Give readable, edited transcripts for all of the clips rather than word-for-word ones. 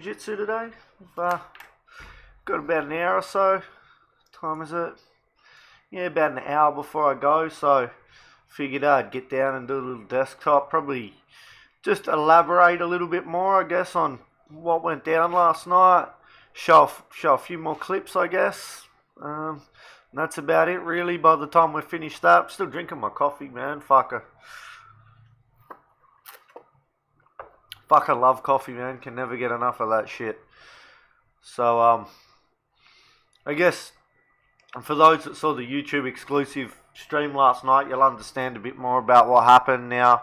Jiu-Jitsu today. I've got about an hour or so. Time is it? Yeah, about an hour before I go, so figured I'd get down and do a little desktop. Probably just elaborate a little bit more, I guess, on what went down last night. Show a few more clips, I guess. That's about it, really. By the time we're finished that, I'm still drinking my coffee, man. I love coffee, man. Can never get enough of that shit. So, I guess for those that saw the YouTube exclusive stream last night, you'll understand a bit more about what happened now.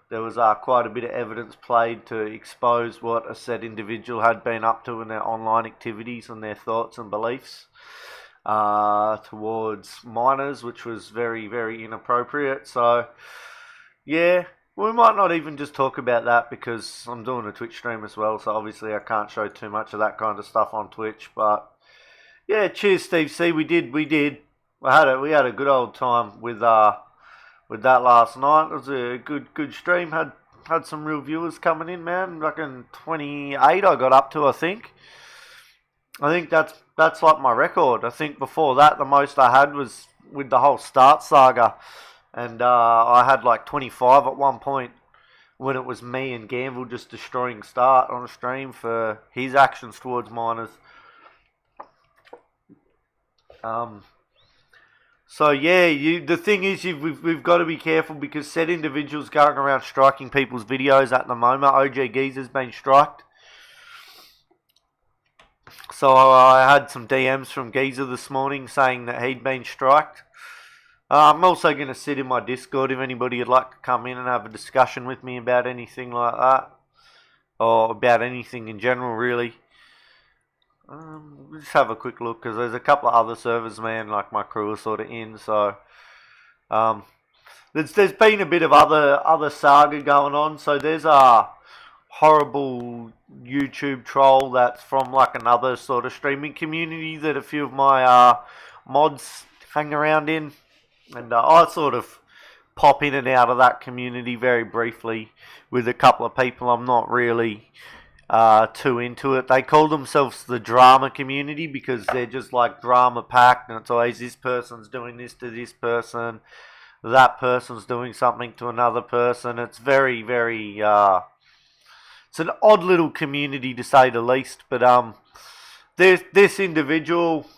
There was quite a bit of evidence played to expose what a said individual had been up to in their online activities and their thoughts and beliefs towards minors, which was very, very inappropriate. So, yeah, we might not even just talk about that because I'm doing a Twitch stream as well, so obviously I can't show too much of that kind of stuff on Twitch. But yeah, cheers, Steve C. We did. We had a good old time with that last night. It was a good stream. Had some real viewers coming in, man. Reckon 28 I got up to, I think. I think that's like my record. I think before that the most I had was with the whole Start saga. And I had like 25 at one point when it was me and Gamble just destroying Start on a stream for his actions towards minors. So yeah, the thing is, we've got to be careful because said individuals going around striking people's videos at the moment. OJ Geezer's been striked. So I had some DMs from Geezer this morning saying that he'd been striked. I'm also going to sit in my Discord if anybody would like to come in and have a discussion with me about anything like that. Or about anything in general, really. Just have a quick look because there's a couple of other servers, man, like my crew are sort of in. So there's been a bit of other saga going on. So there's a horrible YouTube troll that's from like another sort of streaming community that a few of my mods hang around in. And I sort of pop in and out of that community very briefly with a couple of people. I'm not really too into it. They call themselves the drama community because they're just like drama packed, and it's always this person's doing this to this person, that person's doing something to another person. It's very, very it's an odd little community to say the least. But this individual.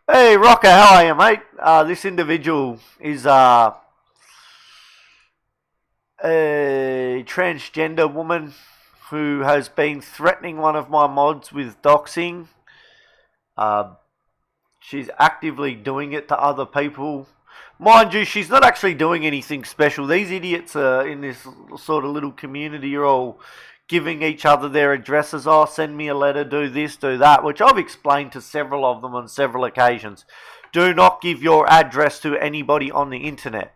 Hey, Rocker, how are you, mate? This individual is a transgender woman who has been threatening one of my mods with doxing. She's actively doing it to other people. Mind you, she's not actually doing anything special. These idiots in this sort of little community are all giving each other their addresses. Oh, send me a letter, do this, do that, which I've explained to several of them on several occasions. Do not give your address to anybody on the internet.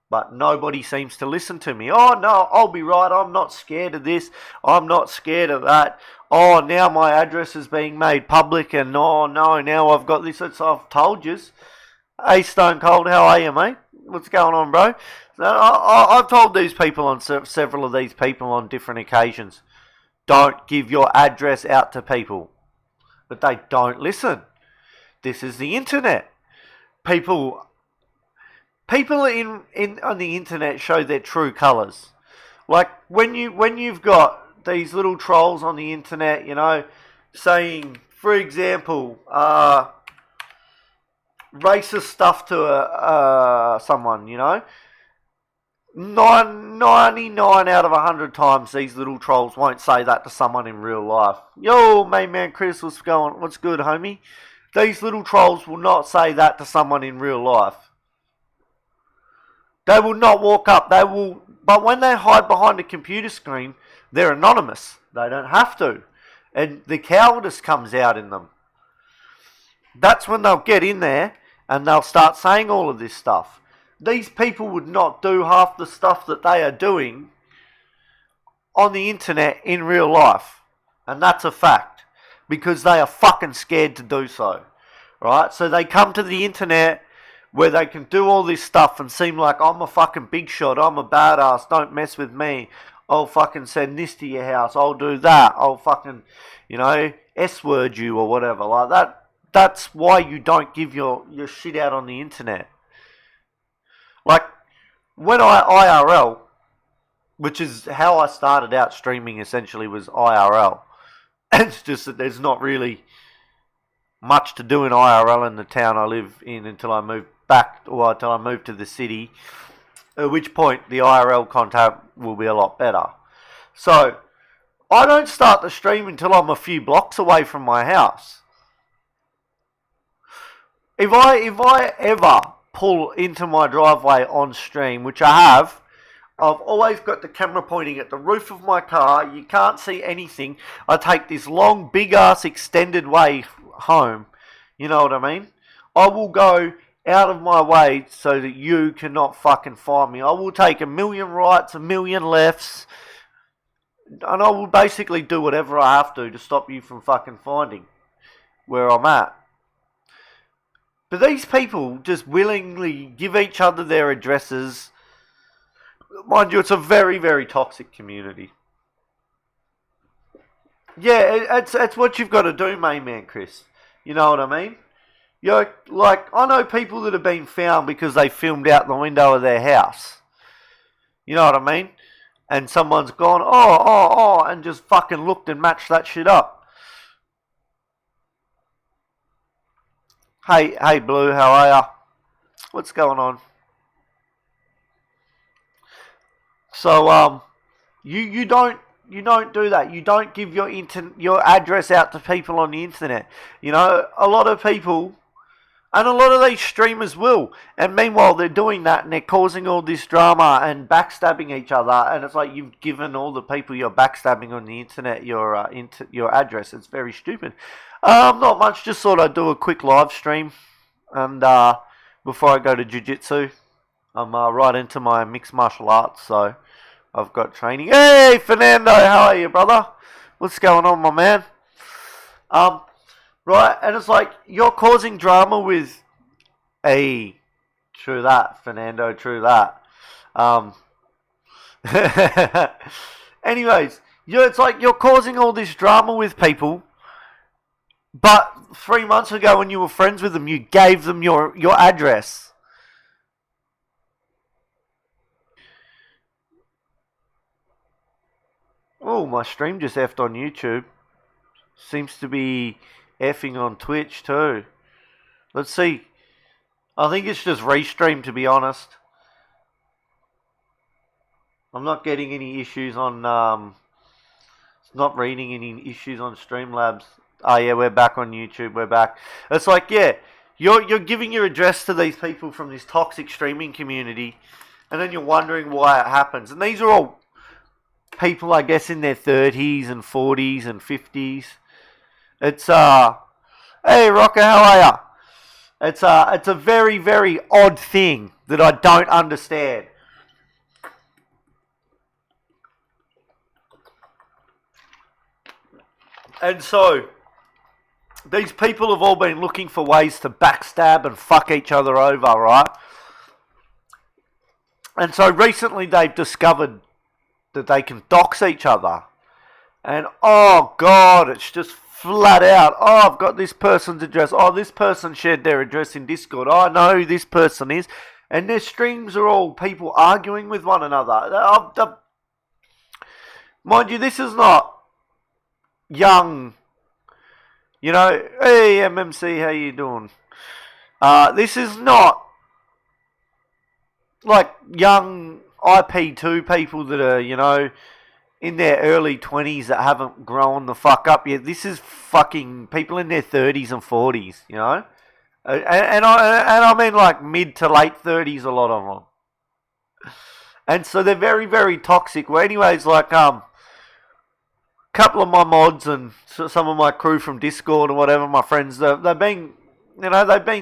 But nobody seems to listen to me. Oh, no, I'll be right. I'm not scared of this. I'm not scared of that. Oh, now my address is being made public, and oh, no, now I've got this. I've told you. Hey, Stone Cold, how are you, mate? What's going on, bro? I've told these people on several of these people on different occasions, don't give your address out to people. But they don't listen. This is the internet. People on the internet show their true colours. Like when you've got these little trolls on the internet, you know, saying, for example, racist stuff to someone, you know. 99 out of 100 times these little trolls won't say that to someone in real life. Yo, main man Chris, what's good, homie? These little trolls will not say that to someone in real life. They will not walk up. But when they hide behind a computer screen, they're anonymous. They don't have to. And the cowardice comes out in them. That's when they'll get in there and they'll start saying all of this stuff. These people would not do half the stuff that they are doing on the internet in real life. And that's a fact. Because they are fucking scared to do so. Right? So they come to the internet where they can do all this stuff and seem like I'm a fucking big shot, I'm a badass, don't mess with me. I'll fucking send this to your house. I'll do that. I'll fucking, S-word you or whatever like that. That's why you don't give your shit out on the internet. Like, when I IRL, which is how I started out streaming essentially, was IRL. And it's just that there's not really much to do in IRL in the town I live in until I move back, or until I move to the city, at which point the IRL contact will be a lot better. So, I don't start the stream until I'm a few blocks away from my house. If I ever pull into my driveway on stream, which I have, I've always got the camera pointing at the roof of my car. You can't see anything. I take this long, big-ass extended way home. You know what I mean? I will go out of my way so that you cannot fucking find me. I will take a million rights, a million lefts, and I will basically do whatever I have to stop you from fucking finding where I'm at. But these people just willingly give each other their addresses. Mind you, it's a very, very toxic community. Yeah, it's what you've got to do, main man Chris. You know what I mean? I know people that have been found because they filmed out the window of their house. You know what I mean? And someone's gone, and just fucking looked and matched that shit up. Hey, Blue, how are ya? What's going on? So, you don't do that. You don't give your address out to people on the internet. A lot of people, and a lot of these streamers will. And meanwhile, they're doing that and they're causing all this drama and backstabbing each other. And it's like you've given all the people you're backstabbing on the internet your address. It's very stupid. Not much. Just thought I'd do a quick live stream, and before I go to jiu-jitsu, I'm right into my mixed martial arts, so I've got training. Hey, Fernando, how are you, brother? What's going on, my man? Right, and it's like you're causing drama with true that, Fernando, true that. Anyways, it's like you're causing all this drama with people, but 3 months ago when you were friends with them, you gave them your address. Oh, my stream just effed on YouTube. Seems to be effing on Twitch too. Let's see. I think it's just restreamed, to be honest. I'm not getting any issues on, not reading any issues on Streamlabs. Oh yeah, we're back on YouTube, we're back. It's like, yeah, you're giving your address to these people from this toxic streaming community, and then you're wondering why it happens. And these are all people, I guess, in their 30s and 40s and 50s. It's, hey Rocker, how are ya? It's a very, very odd thing that I don't understand. And so, these people have all been looking for ways to backstab and fuck each other over, right? And so recently they've discovered that they can dox each other. And oh God, it's just flat out. Oh, I've got this person's address. Oh, this person shared their address in Discord. Oh, I know who this person is. And their streams are all people arguing with one another. Mind you, this is not young. Hey MMC, how you doing? This is not like young IP2 people that are, in their early 20s that haven't grown the fuck up yet. This is fucking people in their 30s and 40s, and I mean like mid to late 30s, a lot of them. And so they're very, very toxic. Well, anyways, like couple of my mods and some of my crew from Discord or whatever, my friends, they've been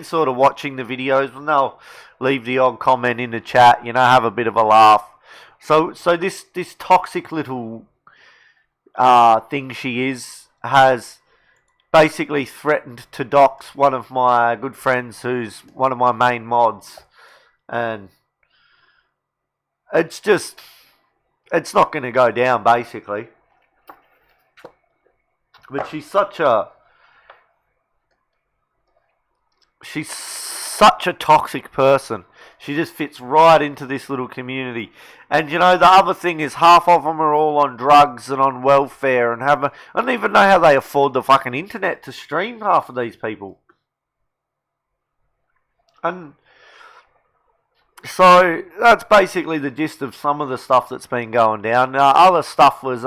sort of watching the videos, and they'll leave the odd comment in the chat, have a bit of a laugh. So this toxic little thing she has basically threatened to dox one of my good friends who's one of my main mods, and it's just it's not going to go down, basically. But she's such a toxic person. She just fits right into this little community. And you know, the other thing is half of them are all on drugs and on welfare and I don't even know how they afford the fucking internet to stream half of these people. And so that's basically the gist of some of the stuff that's been going down. Other stuff was,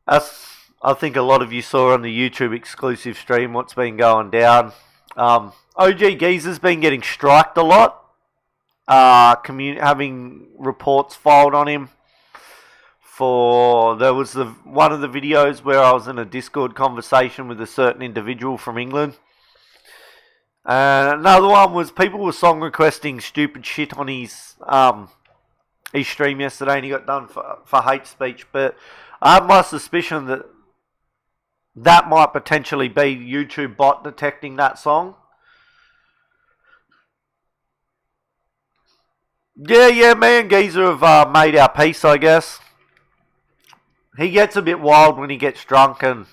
as I think a lot of you saw on the YouTube exclusive stream, what's been going down. OG Geezer's been getting striked a lot. Having reports filed on him there was one of the videos where I was in a Discord conversation with a certain individual from England. And another one was people were song requesting stupid shit on his stream yesterday, and he got done for hate speech. But I have my suspicion that might potentially be YouTube bot detecting that song. Yeah, me and Geezer have made our peace, I guess. He gets a bit wild when he gets drunk, and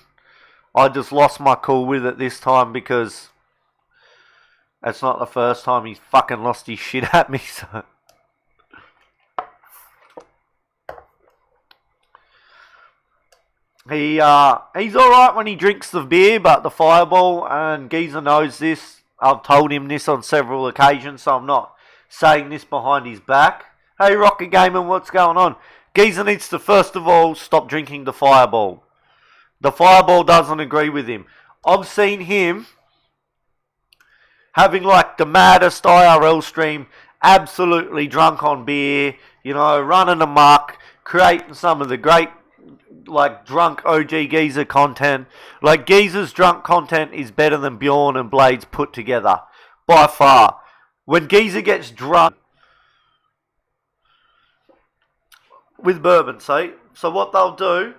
I just lost my cool with it this time because it's not the first time he's fucking lost his shit at me, so. He's alright when he drinks the beer, but the Fireball, and Geezer knows this. I've told him this on several occasions, so I'm not saying this behind his back. Hey, Rocket Gamer, what's going on? Geezer needs to first of all stop drinking the Fireball. The Fireball doesn't agree with him. I've seen him having like the maddest IRL stream, absolutely drunk on beer, you know, running amok, creating some of the great, like, drunk OG Geezer content. Like, Geezer's drunk content is better than Bjorn and Blades put together, by far. When Geezer gets drunk with bourbon, so what they'll do.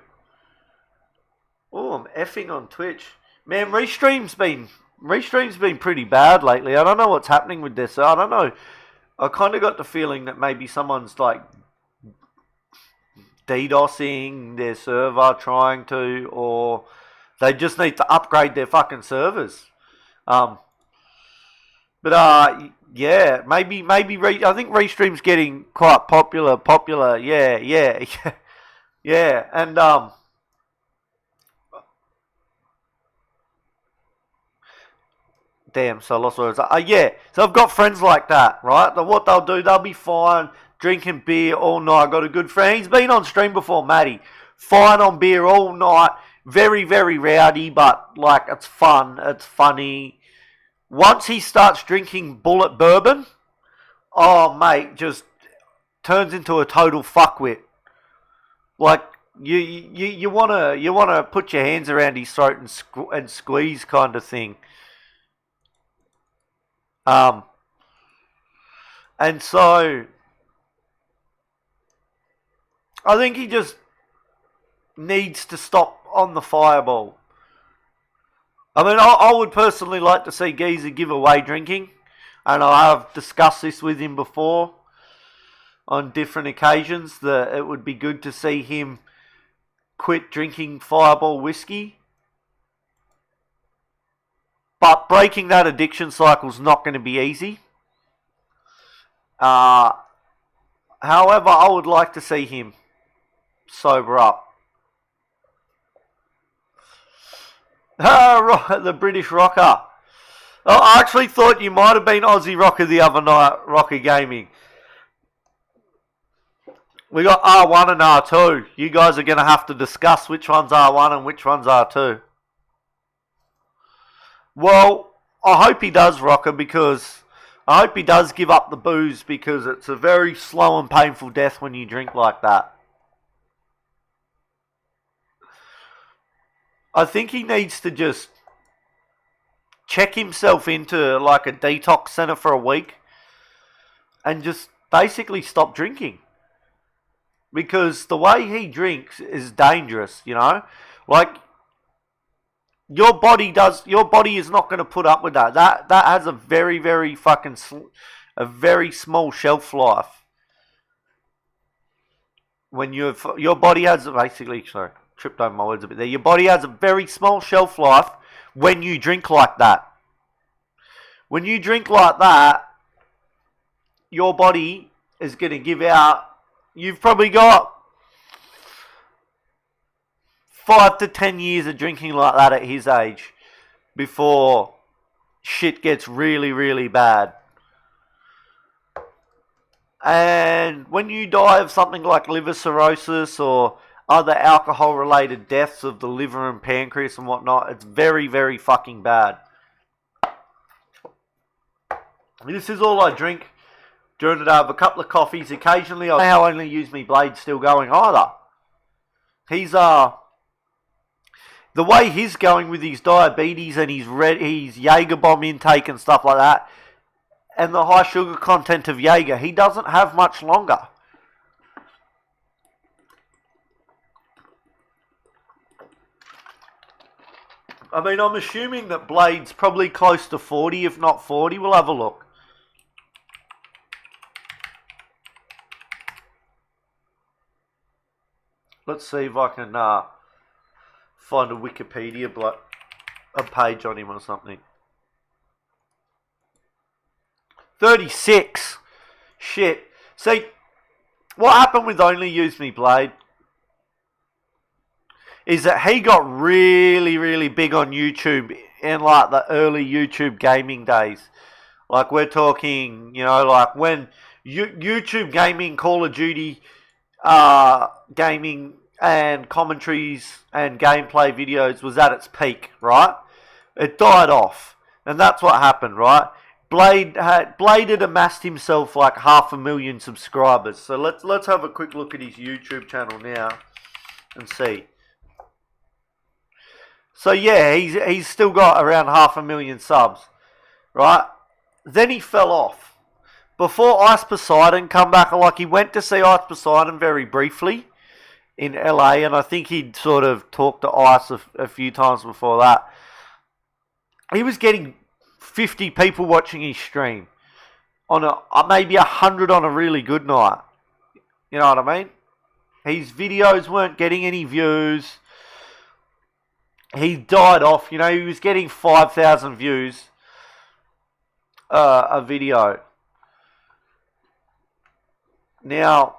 Oh, I'm effing on Twitch. Man, Restream's been pretty bad lately. I don't know what's happening with this. I don't know. I kind of got the feeling that maybe someone's like DDoSing their server, trying to, or they just need to upgrade their fucking servers. Yeah, maybe I think Restream's getting quite popular. Yeah, and damn, so I lost words. Yeah, so I've got friends like that, right? What they'll do, they'll be fine drinking beer all night. I got a good friend. He's been on stream before, Matty. Fine on beer all night. Very, very rowdy, but like it's fun. It's funny. Once he starts drinking bullet bourbon, oh mate, just turns into a total fuckwit. Like you wanna put your hands around his throat and squeeze kind of thing. And so I think he just needs to stop on the Fireball. I mean, I would personally like to see Geezer give away drinking, and I have discussed this with him before on different occasions, that it would be good to see him quit drinking Fireball whiskey. But breaking that addiction cycle is not going to be easy. However, I would like to see him sober up. The British rocker. Oh, I actually thought you might have been Aussie rocker the other night, Rocker Gaming. We got R1 and R2. You guys are going to have to discuss which one's R1 and which one's R2. Well, I hope he does, Rocker, because I hope he does give up the booze, because it's a very slow and painful death when you drink like that. I think he needs to just check himself into like a detox center for a week and just basically stop drinking. Because the way he drinks is dangerous, you know? Like, your body is not going to put up with that. That has a very, very fucking, a very small shelf life. when your body has basically, sorry, tripped over my words a bit there. Your body has a very small shelf life when you drink like that. When you drink like that, your body is going to give out. You've probably got 5 to 10 years of drinking like that at his age before shit gets really, really bad. And when you die of something like liver cirrhosis or other alcohol-related deaths of the liver and pancreas and whatnot, it's very, very fucking bad. This is all I drink during the day. I have a couple of coffees. Occasionally, I only use my blade still going either. He's the way he's going with his diabetes and his Jaeger bomb intake and stuff like that, and the high sugar content of Jaeger, he doesn't have much longer. I mean, I'm assuming that Blade's probably close to 40, if not 40. We'll have a look. Let's see if I can find a Wikipedia a page on him or something. 36. Shit. See, what happened with Only Use Me Blade is that he got really, really big on YouTube in like the early YouTube gaming days. Like we're talking, like when YouTube gaming, Call of Duty gaming and commentaries and gameplay videos was at its peak, right? It died off. And that's what happened, right? Blade had amassed himself like 500,000 subscribers. So let's have a quick look at his YouTube channel now and see. So yeah, he's still got around 500,000 subs, right? Then he fell off. Before Ice Poseidon come back, like he went to see Ice Poseidon very briefly in LA, and I think he'd sort of talked to Ice a few times before that. He was getting 50 people watching his stream on maybe 100 on a really good night. You know what I mean? His videos weren't getting any views. He died off. He was getting 5,000 views a video. Now,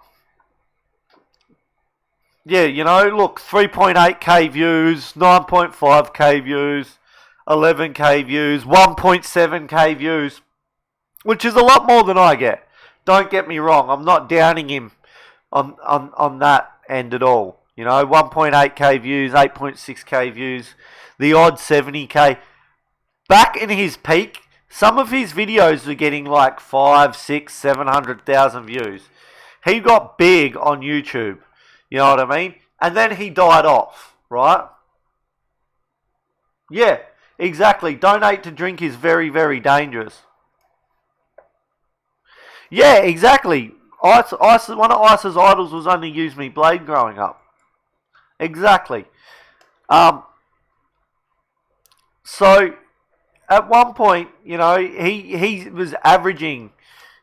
yeah, look, 3.8k views, 9.5k views, 11k views, 1.7k views, which is a lot more than I get. Don't get me wrong, I'm not downing him on that end at all. 1.8k views, 8.6k views, the odd 70k. Back in his peak, some of his videos were getting like 5, 6, 700,000 views. He got big on YouTube. You know what I mean? And then he died off, right? Yeah, exactly. Donate to drink is very, very dangerous. Yeah, exactly. One of Ice's idols was Only Use Me Blade growing up. Exactly. So at one point, he was averaging,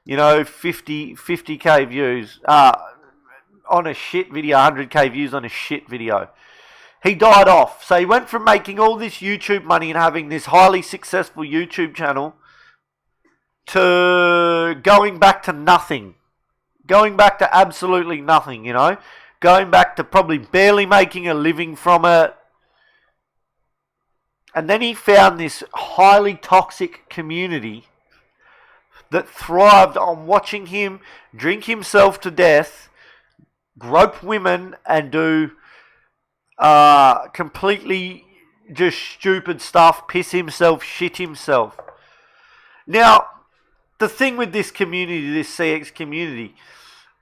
50k views on a shit video, 100k views on a shit video. He died off. So he went from making all this YouTube money and having this highly successful YouTube channel to going back to nothing. Going back to absolutely nothing, Going back to probably barely making a living from it. And then he found this highly toxic community that thrived on watching him drink himself to death, grope women, and do completely just stupid stuff, piss himself, shit himself. Now, the thing with this community, this CX community,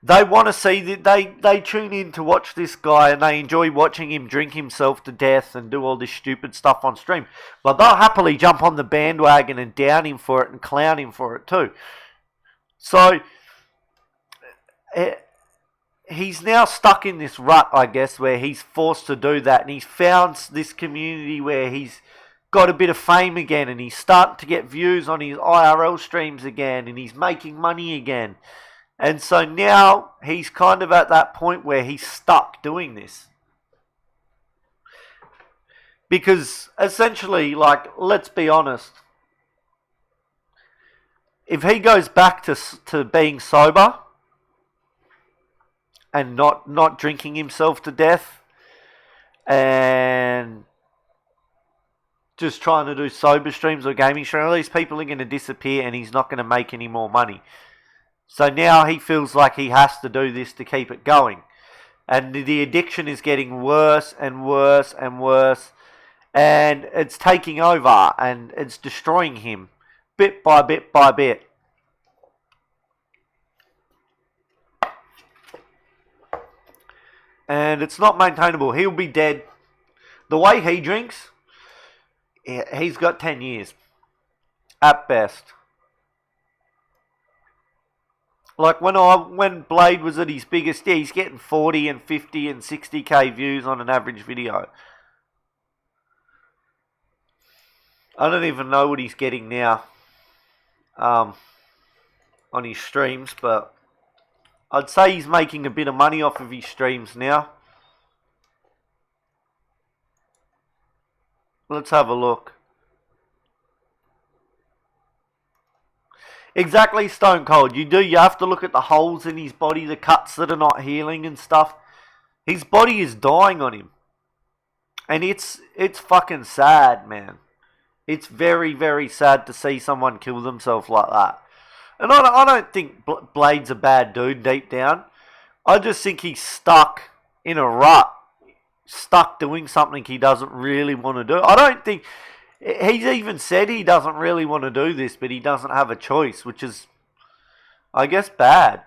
they want to see that they tune in to watch this guy and they enjoy watching him drink himself to death and do all this stupid stuff on stream. But they'll happily jump on the bandwagon and down him for it and clown him for it too. So he's now stuck in this rut, I guess, where he's forced to do that. And he's found this community where he's got a bit of fame again and he's starting to get views on his IRL streams again and he's making money again. And so now he's kind of at that point where he's stuck doing this. Because essentially, like, let's be honest, if he goes back to being sober and not drinking himself to death and just trying to do sober streams or gaming streams, all these people are going to disappear and he's not going to make any more money. So now he feels like he has to do this to keep it going. And the addiction is getting worse and worse and worse. And it's taking over and it's destroying him bit by bit by bit. And it's not maintainable. He'll be dead. The way he drinks, he's got 10 years at best. Like when Blade was at his biggest, he's getting 40 and 50 and 60k views on an average video. I don't even know what he's getting now on his streams, but I'd say he's making a bit of money off of his streams now. Let's have a look. Exactly, Stone Cold. You have to look at the holes in his body, the cuts that are not healing and stuff. His body is dying on him. And it's fucking sad, man. It's very, very sad to see someone kill themselves like that. And I don't think Blade's a bad dude deep down. I just think he's stuck in a rut. Stuck doing something he doesn't really want to do. I don't think... He's even said he doesn't really want to do this, but he doesn't have a choice, which is, I guess, bad.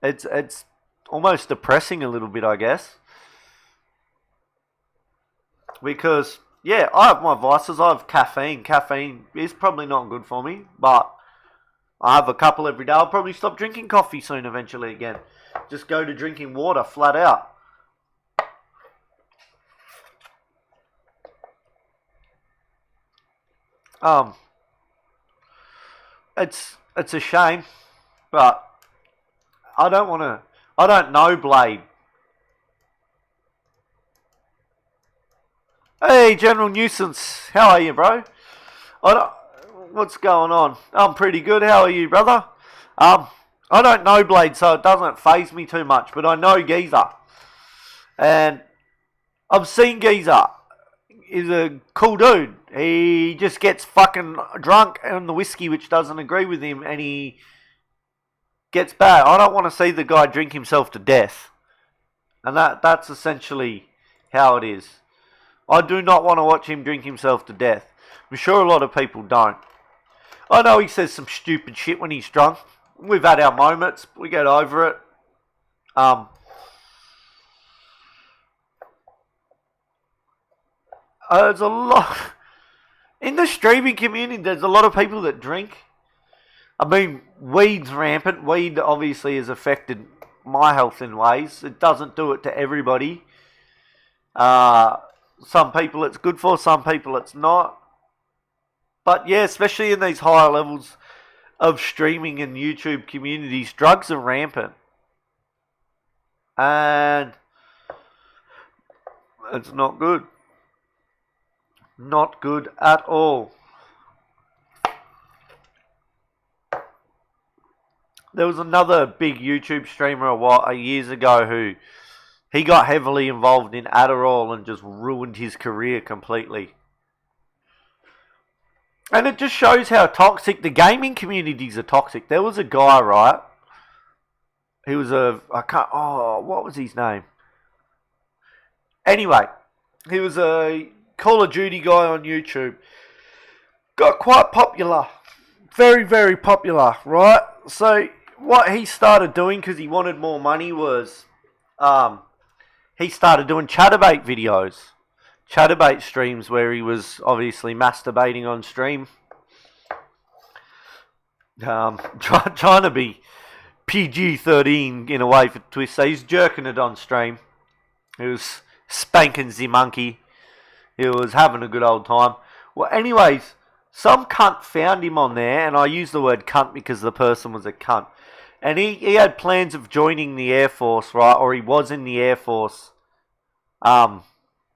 It's almost depressing a little bit, I guess. Because, yeah, I have my vices. I have caffeine. Caffeine is probably not good for me, but I have a couple every day. I'll probably stop drinking coffee soon eventually again. Just go to drinking water flat out. It's a shame, but I don't know Blade. Hey, General Nuisance, how are you, bro? What's going on? I'm pretty good. How are you, brother? I don't know Blade, so it doesn't faze me too much, but I know Geezer, and I've seen Geezer. He's a cool dude. He just gets fucking drunk on the whiskey, which doesn't agree with him, and he gets bad. I don't want to see the guy drink himself to death. And that's essentially how it is. I do not want to watch him drink himself to death. I'm sure a lot of people don't. I know he says some stupid shit when he's drunk. We've had our moments. We get over it. There's a lot in the streaming community. There's a lot of people that drink. I mean, weed's rampant. Weed obviously has affected my health in ways. It doesn't do it to everybody. Some people it's good for, some people it's not. But yeah, especially in these higher levels of streaming and YouTube communities, drugs are rampant. And it's not good. Not good at all. There was another big YouTube streamer years ago who he got heavily involved in Adderall and just ruined his career completely. And it just shows how toxic the gaming communities are toxic. There was a guy, right? He was what was his name? Anyway, he was a Call of Duty guy on YouTube. Got quite popular. Very, very popular, right? So what he started doing, because he wanted more money, was he started doing chatterbait videos. Chatterbait streams where he was obviously masturbating on stream. Trying to be PG-13 in a way for Twist. So he's jerking it on stream. He was spanking the monkey. He was having a good old time. Well, anyways, some cunt found him on there, and I use the word cunt because the person was a cunt. And he had plans of joining the Air Force, right? Or he was in the Air Force. No,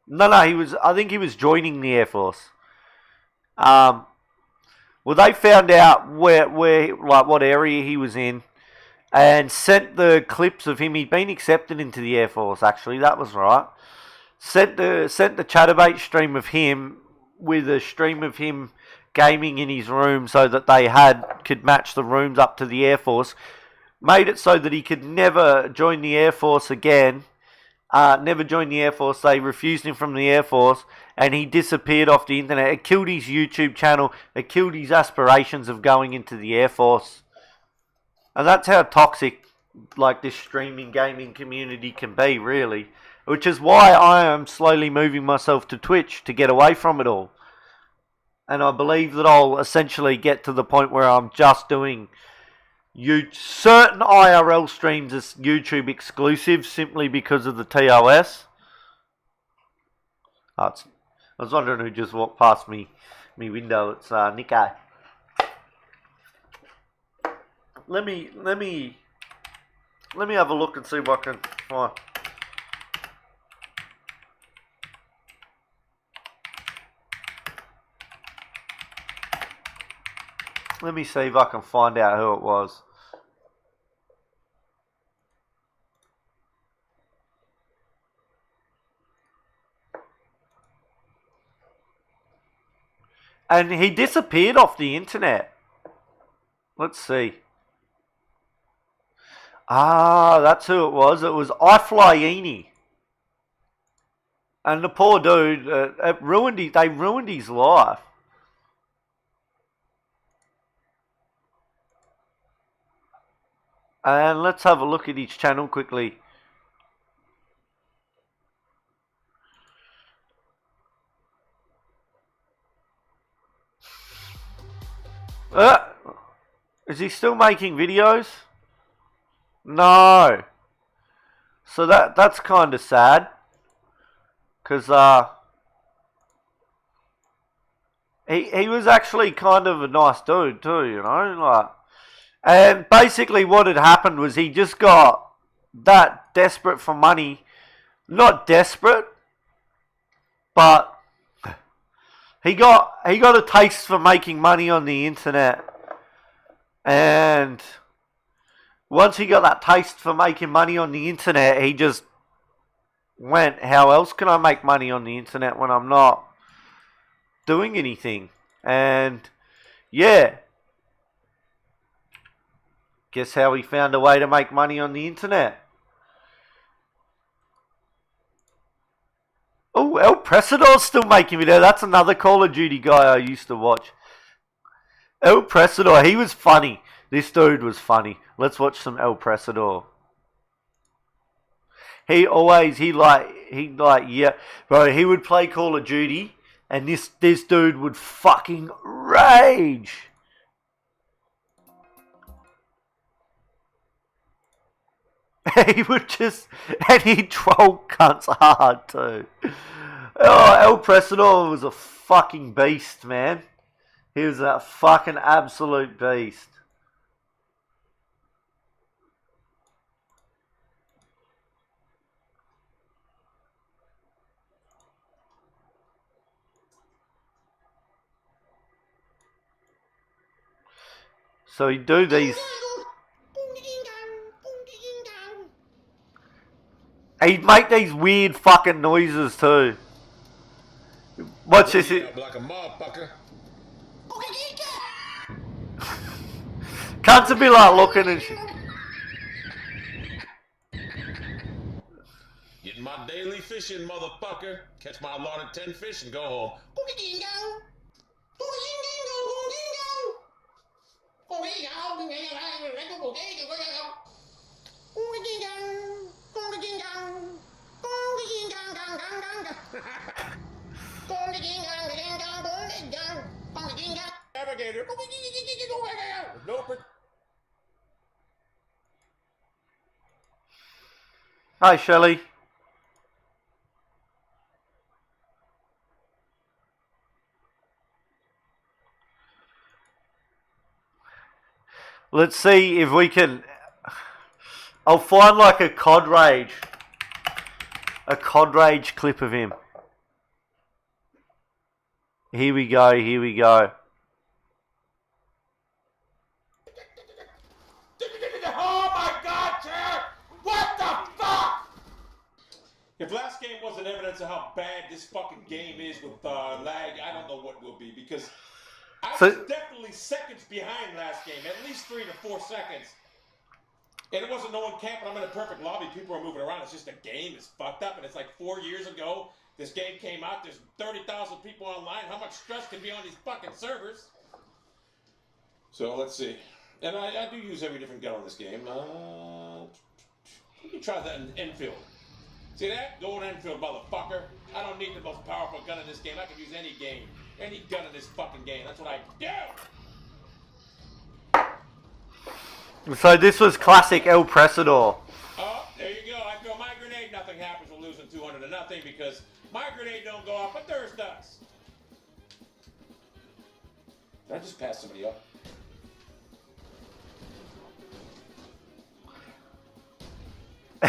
he was. I think he was joining the Air Force. Well, they found out where, like, what area he was in, and sent the clips of him. He'd been accepted into the Air Force. Actually, that was right. Sent the Chatterbait stream of him with a stream of him gaming in his room, so that they could match the rooms up to the Air Force. Made it so that he could never join the Air Force again. Never joined the Air Force. They refused him from the Air Force, and he disappeared off the internet. It killed his YouTube channel. It killed his aspirations of going into the Air Force. And that's how toxic, like, this streaming gaming community can be, really. Which is why I am slowly moving myself to Twitch to get away from it all. And I believe that I'll essentially get to the point where I'm just doing certain IRL streams as YouTube exclusive simply because of the TOS. I was wondering who just walked past me window. It's Nico. Let me have a look and see what I can find. Let me see if I can find out who it was. And he disappeared off the internet. Let's see. That's who it was. It was iFlyini. And the poor dude, they ruined his life. And let's have a look at his channel quickly. Is he still making videos? No. So that's kind of sad. Because he was actually kind of a nice dude too, you know, like. And basically what had happened was he just got that desperate for money. Not desperate, but he got a taste for making money on the internet. And once he got that taste for making money on the internet, he just went, how else can I make money on the internet when I'm not doing anything? And yeah, guess how he found a way to make money on the internet? Oh, El Presidor's still making video. That's another Call of Duty guy I used to watch. El Presidor, he was funny. This dude was funny. Let's watch some El Presidor. He would play Call of Duty, and this dude would fucking rage. He would just, and he'd troll cunts hard too. Oh, El Presidor was a fucking beast, man. He was a fucking absolute beast. So he'd do these. He'd make these weird fucking noises too. Watch this. Like a motherfucker. Cunts would be like looking and shit. Getting my daily fishing, motherfucker. Catch my allotted 10 fish and go home. Navigator. Hi, Shelley. Let's see if we can I'll find like a COD Rage clip of him. Here we go. Oh my God, Chair! What the fuck? If last game wasn't evidence of how bad this fucking game is with lag, I don't know what will be, because I was definitely seconds behind last game, at least 3 to 4 seconds. And it wasn't no one camping. I'm in a perfect lobby. People are moving around. It's just the game is fucked up. And it's like 4 years ago, this game came out. There's 30,000 people online. How much stress can be on these fucking servers? So let's see. And I do use every different gun on this game. Let me try that in Enfield. See that? Go in Enfield, motherfucker. I don't need the most powerful gun in this game. I can use any game. Any gun in this fucking game. That's what I do. So this was classic El Presador. Oh, there you go. I throw my grenade. Nothing happens. We're losing 200 to nothing because my grenade don't go off, but theirs does. Did I just pass somebody up?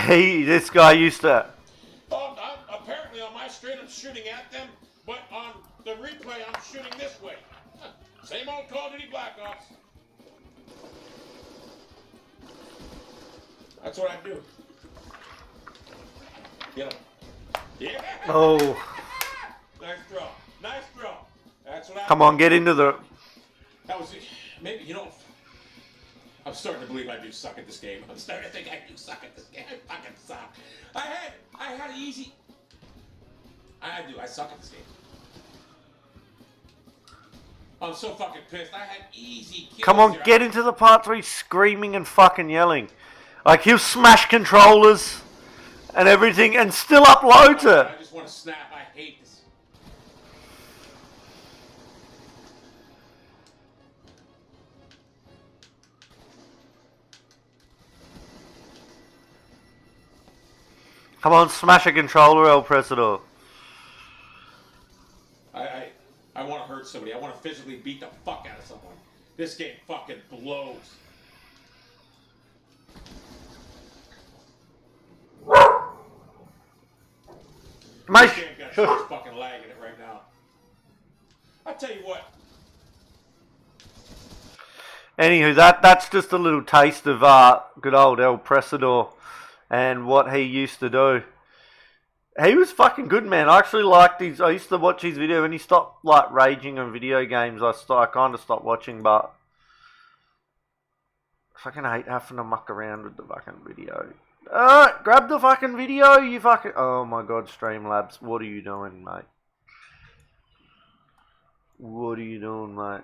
This guy used to. Oh, apparently on my stream I'm shooting at them, but on the replay I'm shooting this way. Same old Call of Duty Black Ops. That's what I do. Get him. Yeah. Oh. Nice throw. Nice throw. That's what I Come on, get into the. That was maybe, you know, I'm starting to believe I do suck at this game. I'm starting to think I do suck at this game. I fucking suck. I had easy. I do. I suck at this game. I'm so fucking pissed. I had easy kills. Come on, get into the part 3 screaming and fucking yelling. Like he'll smash controllers and everything and still uploads it. I just want to snap. I hate this. Come on, smash a controller, El Presador. I want to hurt somebody. I want to physically beat the fuck out of someone. This game fucking blows. This game got such fucking lag in it right now. I'll tell you what. Anywho, that's just a little taste of good old El Presador and what he used to do. He was fucking good, man. I actually liked his. I used to watch his video when he stopped like raging on video games. I kind of stopped watching, but I fucking hate having to muck around with the fucking video. Grab the fucking video, you fucking. Oh my god, Streamlabs, what are you doing, mate? What are you doing, mate?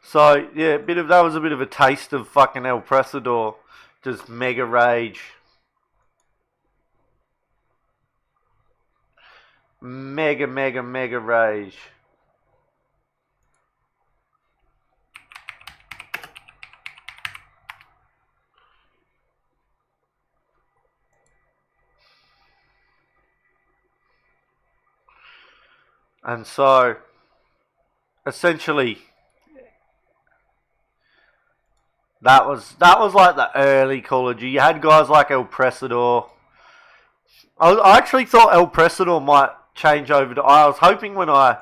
So yeah, that was a bit of a taste of fucking El Presador, just mega rage. Mega rage. And so, essentially, that was like the early Call of Duty. You had guys like El Presador. I actually thought El Presador might change over to. I was hoping when I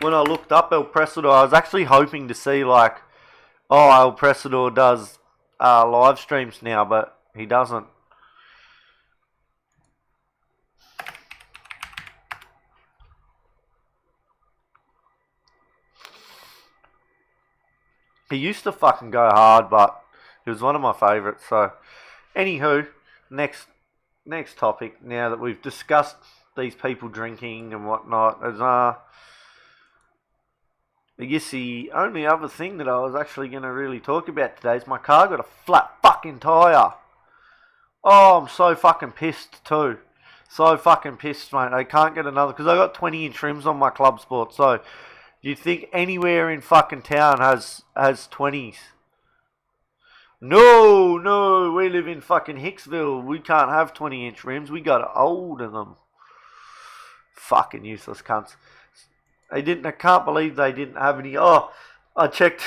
looked up El Presador, I was actually hoping to see like, oh, El Presador does live streams now, but he doesn't. He used to fucking go hard, but he was one of my favourites. So, anywho, next topic. Now that we've discussed these people drinking and whatnot, is I guess the only other thing that I was actually going to really talk about today is my car got a flat fucking tyre. Oh, I'm so fucking pissed too. So fucking pissed, mate. I can't get another because I got 20-inch rims on my Club Sport. So, do you think anywhere in fucking town has 20s? No, we live in fucking Hicksville. We can't have 20-inch rims. We got to order them. Fucking useless cunts. I can't believe they didn't have any. Oh, I checked.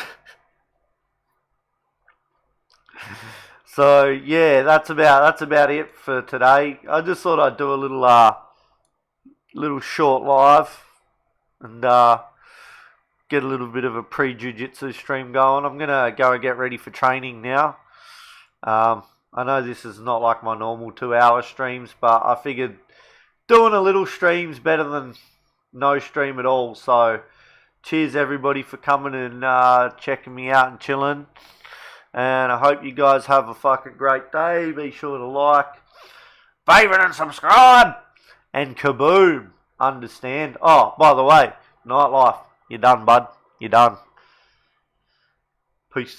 So yeah, that's about it for today. I just thought I'd do a little short live and get a little bit of a pre-jiu-jitsu stream going. I'm gonna go and get ready for training now. I know this is not like my normal 2-hour streams, but I figured doing a little stream's better than no stream at all. So cheers everybody for coming and checking me out and chilling. And I hope you guys have a fucking great day. Be sure to like, favorite and subscribe. And kaboom. Understand. Oh, by the way, nightlife. You're done, bud. You're done. Peace.